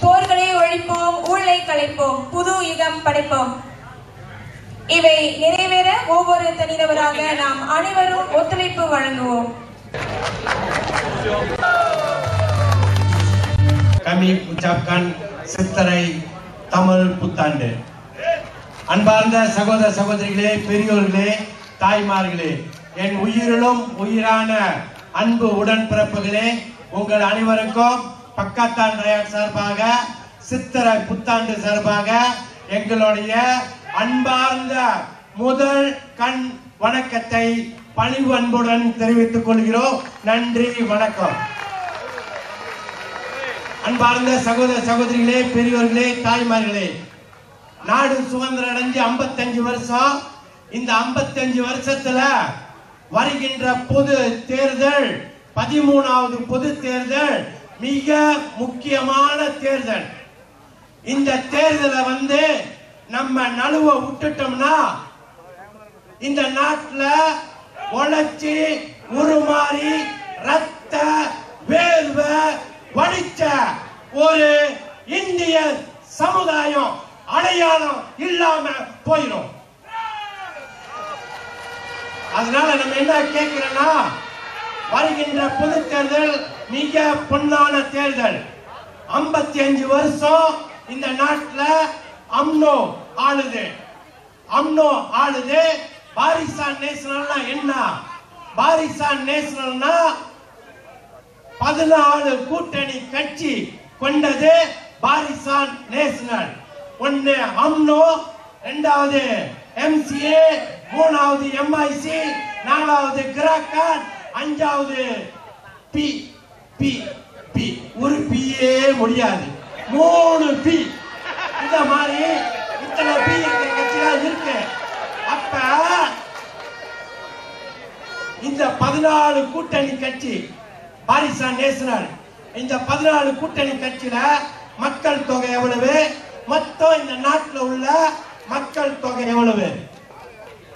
போர்களை ஒழிப்போம், ஊழலை களைப்போம், புது யுகம் படைப்போம். இவை நிறைவேற ஒவ்வொரு தனிநபராக நாம் அனைவரும் ஒத்துழைப்பு வழங்குவோம். Kami ucapkan Sitrai Tamil புத்தாண்டு. அன்பார்ந்த சகோதர சகோதரிகளே, பெரியோர்களே, தாய்மார்களே, என் உயிரிலும் உயிரான அன்பு உடன்பிறப்புகளே, உங்கள் அனைவருக்கும் பக்கத்தான் ரயாட் சார்பாக, சித்திரை புத்தாண்டு சார்பாக எங்களுடைய அன்பார்ந்த முதல் கண் வணக்கத்தை பணிவு அன்புடன் தெரிவித்துக் கொள்கிறோம். நன்றி, வணக்கம். அன்பார்ந்த சகோதர சகோதரிகளே, பெரியோர்களே, தாய்மார்களே, நாடு சுதந்திரம் அடைஞ்சு 55 வருஷம். இந்த 55 வருஷத்துல வருகின்ற பொது தேர்தல் 13வது பொது தேர்தல் மிக முக்கியமான தேர்தல். இந்த தேர்தலை நம்ம நழுவ விட்டுட்டோம்னா இந்த நாட்டுல உழைச்சி உருமாறி ரத்த வேர்வை வடிச்ச ஒரு இந்திய சமுதாயம் அடையாளம் இல்லாம போயிடும். அதனால நம்ம என்ன கேட்கிறோம்னா, வருகின்ற பொது தேர்தல் மிக பொன்னான தேர்தல். 55 வருஷம் இந்த நாட்டுல அம்னோ ஆளுது. பாரிசான் நேஷனல்னா என்ன? பாரிசான் நேஷனல்னா 14 கூட்டணி கட்சி கொண்டது பாரிசான் நேஷனல். ஒன்னு அம்னோ, இரண்டாவது எம்சிஏ, மூணாவது எம்ஐசி, நாலாவது கிராக்கான், அஞ்சாவது பி பி பி. ஒரு பியே முடியாது, 3 பி. இந்த மாதிரி இத்தனை பி இருக்கிற கட்சிகள் இருக்கு. அப்ப இந்த 14 கூட்டணி கட்சி பாரிசான் நேஷனல், இந்த 14 கூட்டணி கட்சியில மக்கள் தொகை எவ்வளவு? மொத்தம் இந்த நாட்டில் உள்ள மக்கள் தொகை எவ்வளவு?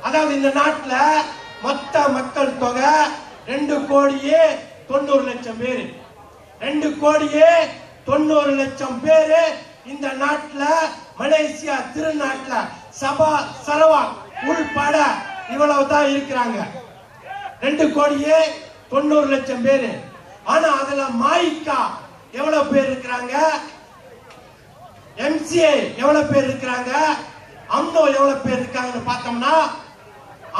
அதாவது இந்த நாட்டில் மொத்த மக்கள் தொகை 2,90,00,000 பேர். 2,90,00,000 பேரு இந்த நாட்டில், மலேசியா திருநாட்டில் சபா சரவாக் உள்பட இவ்வளவுதான் இருக்கிறாங்க. 2,90,00,000 பேரு. ஆனா அதுல மாயிக்கா எவ்வளவு பேர் இருக்கிறாங்க? எம்சிஏ எவ்வளவு பேர் இருக்கிறாங்க? அம்னோ எவ்வளவு பேர் இருக்காங்கன்னு பார்த்தோம்னா,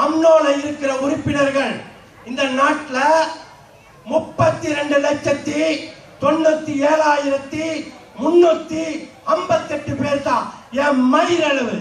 அம்னோல இருக்கிற உறுப்பினர்கள் இந்த நாட்டுல 32,97,358 பேர் தான். என் மயிரளவு